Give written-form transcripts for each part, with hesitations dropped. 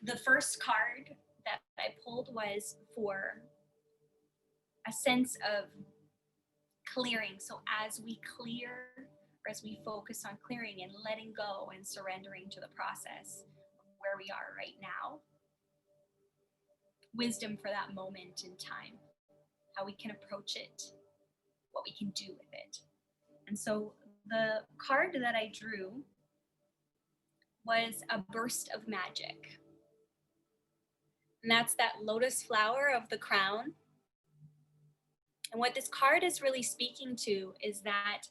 The first card that I pulled was for a sense of clearing. So as we clear, or as we focus on clearing and letting go and surrendering to the process of where we are right now, wisdom for that moment in time, how we can approach it, what we can do with it. And so the card that I drew was a burst of magic. And that's that lotus flower of the crown. And what this card is really speaking to is that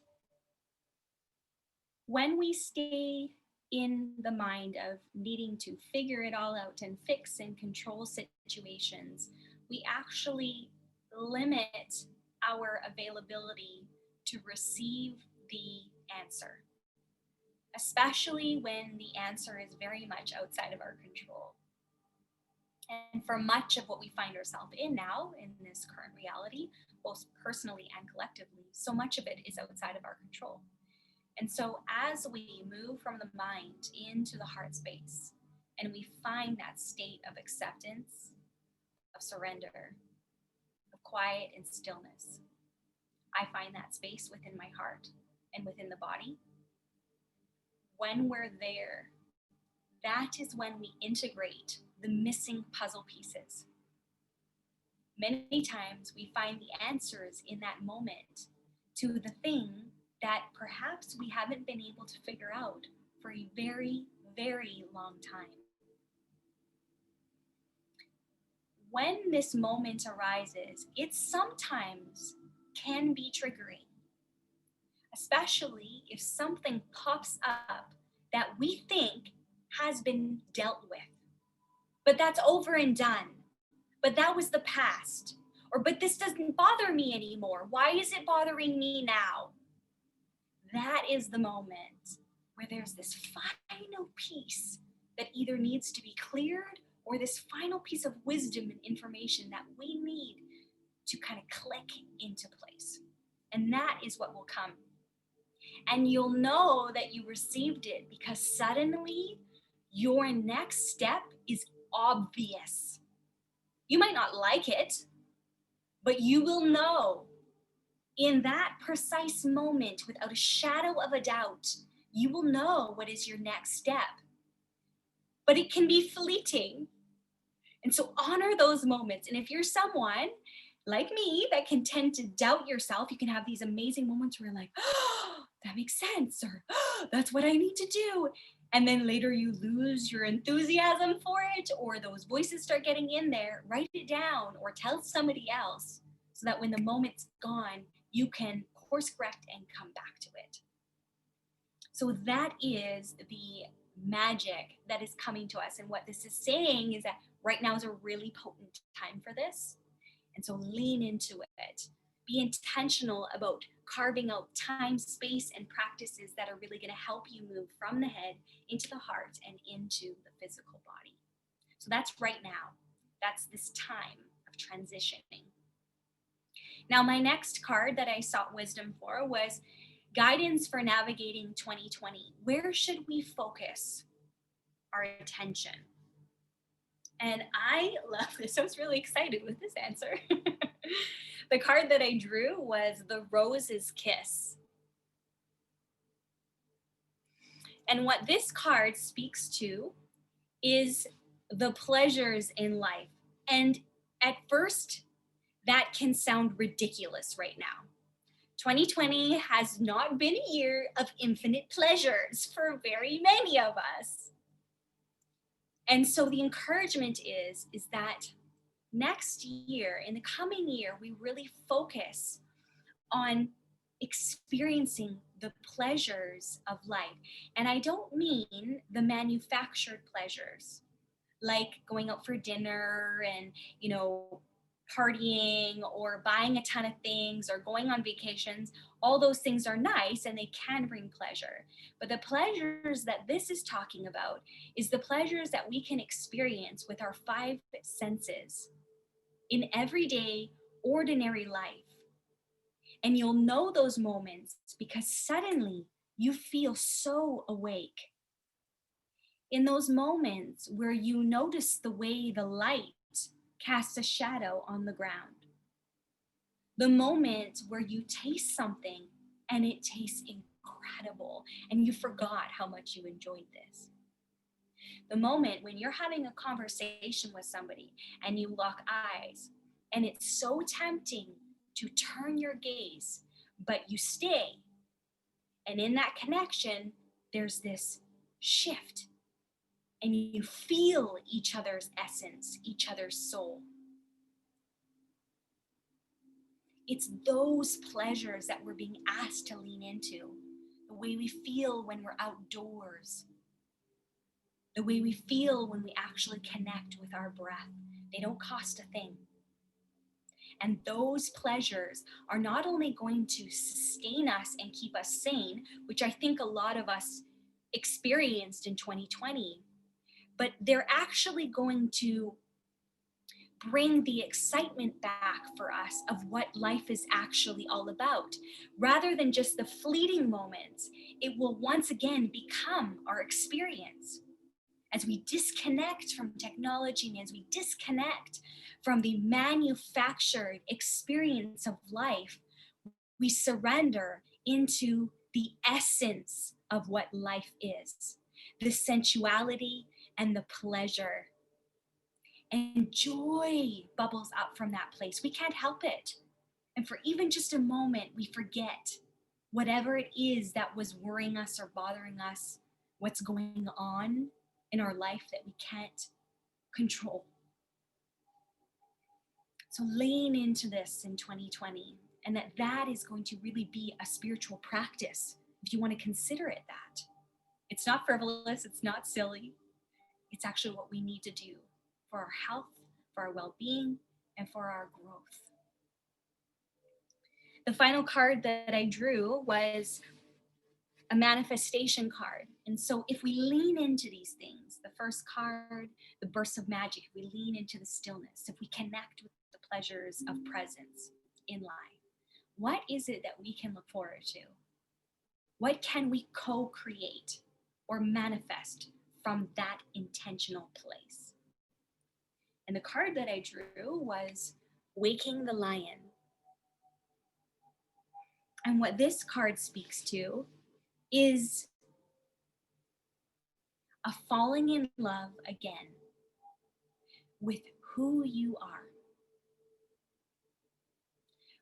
when we stay in the mind of needing to figure it all out and fix and control situations, we actually limit our availability to receive the answer, especially when the answer is very much outside of our control. And for much of what we find ourselves in now, in this current reality, both personally and collectively, so much of it is outside of our control. And so as we move from the mind into the heart space, and we find that state of acceptance, of surrender, of quiet and stillness, I find that space within my heart and within the body. When we're there, that is when we integrate the missing puzzle pieces. Many times we find the answers in that moment to the thing that perhaps we haven't been able to figure out for a very, very long time. When this moment arises, it sometimes can be triggering, especially if something pops up that we think has been dealt with. But that's over and done. But that was the past. Or, but this doesn't bother me anymore. Why is it bothering me now? That is the moment where there's this final piece that either needs to be cleared or this final piece of wisdom and information that we need to kind of click into place. And that is what will come. And you'll know that you received it because suddenly your next step is obvious. You might not like it, but you will know in that precise moment, without a shadow of a doubt, you will know what is your next step. But it can be fleeting. And so honor those moments. And if you're someone like me that can tend to doubt yourself, you can have these amazing moments where you're like, oh, that makes sense, or oh, that's what I need to do. And then later you lose your enthusiasm for it, or those voices start getting in there. Write it down or tell somebody else so that when the moment's gone, you can course correct and come back to it. So that is the magic that is coming to us. And what this is saying is that right now is a really potent time for this. And so lean into it. Be intentional about carving out time, space, and practices that are really going to help you move from the head into the heart and into the physical body. So that's right now. That's this time of transitioning. Now, my next card that I sought wisdom for was guidance for navigating 2020. Where should we focus our attention? And I love this. I was really excited with this answer. The card that I drew was the Rose's Kiss. And what this card speaks to is the pleasures in life. And at first, that can sound ridiculous right now. 2020 has not been a year of infinite pleasures for very many of us. And so the encouragement is that next year, in the coming year, we really focus on experiencing the pleasures of life. And I don't mean the manufactured pleasures, like going out for dinner and, partying or buying a ton of things or going on vacations. All those things are nice and they can bring pleasure. But the pleasures that this is talking about is the pleasures that we can experience with our 5 senses in everyday, ordinary life. And you'll know those moments because suddenly you feel so awake. In those moments where you notice the way the light casts a shadow on the ground. The moment where you taste something and it tastes incredible and you forgot how much you enjoyed this. The moment when you're having a conversation with somebody and you lock eyes and it's so tempting to turn your gaze, but you stay. And in that connection, there's this shift and you feel each other's essence, each other's soul. It's those pleasures that we're being asked to lean into. The way we feel when we're outdoors. The way we feel when we actually connect with our breath. They don't cost a thing. And those pleasures are not only going to sustain us and keep us sane, which I think a lot of us experienced in 2020, but they're actually going to bring the excitement back for us of what life is actually all about. Rather than just the fleeting moments, it will once again become our experience. As we disconnect from technology and as we disconnect from the manufactured experience of life, we surrender into the essence of what life is, the sensuality and the pleasure. And joy bubbles up from that place. We can't help it. And for even just a moment, we forget whatever it is that was worrying us or bothering us, what's going on in our life that we can't control. So lean into this in 2020, and that is going to really be a spiritual practice if you want to consider it that. It's not frivolous, it's not silly. It's actually what we need to do for our health, for our well-being, and for our growth. The final card that I drew was a manifestation card. And so if we lean into these things, the first card, the bursts of magic, if we lean into the stillness, if we connect with the pleasures of presence in life, what is it that we can look forward to? What can we co-create or manifest from that intentional place? And the card that I drew was Waking the Lion. And what this card speaks to is a falling in love again with who you are,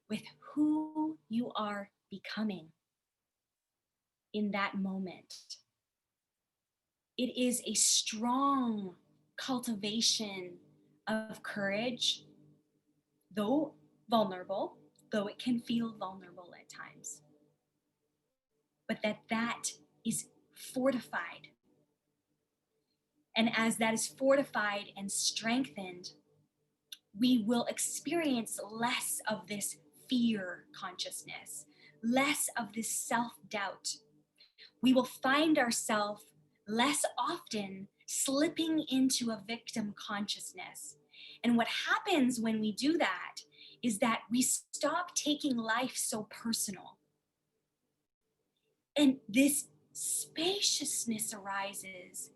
with who you are becoming in that moment. It is a strong cultivation of courage, though vulnerable, though it can feel vulnerable at times, but that is fortified. And as that is fortified and strengthened, we will experience less of this fear consciousness, less of this self-doubt. We will find ourselves less often slipping into a victim consciousness. And what happens when we do that is that we stop taking life so personal. And this spaciousness arises.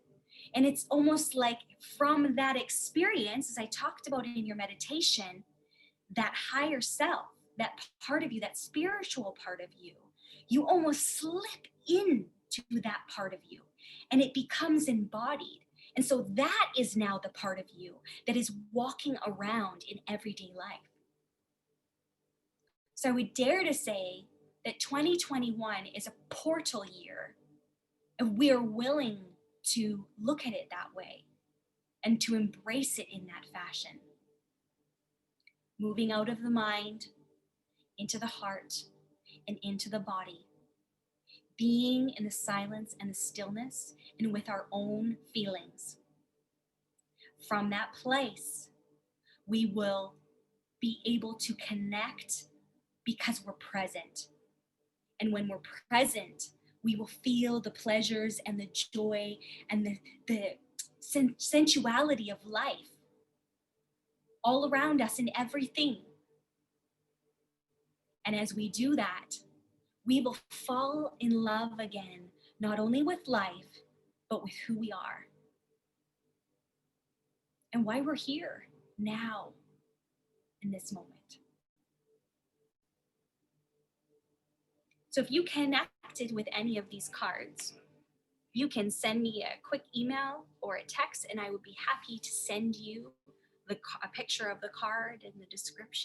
And it's almost like from that experience, as I talked about in your meditation, that higher self, that part of you, that spiritual part of you, you almost slip into that part of you and it becomes embodied. And so that is now the part of you that is walking around in everyday life. So I would dare to say that 2021 is a portal year if we are willing to look at it that way and to embrace it in that fashion. Moving out of the mind, into the heart, and into the body. Being in the silence and the stillness and with our own feelings. From that place, we will be able to connect because we're present. And when we're present, we will feel the pleasures and the joy and the sensuality of life all around us in everything. And as we do that, we will fall in love again, not only with life, but with who we are. and why we're here now in this moment. So if you connected with any of these cards, you can send me a quick email or a text, and I would be happy to send you a picture of the card and the description.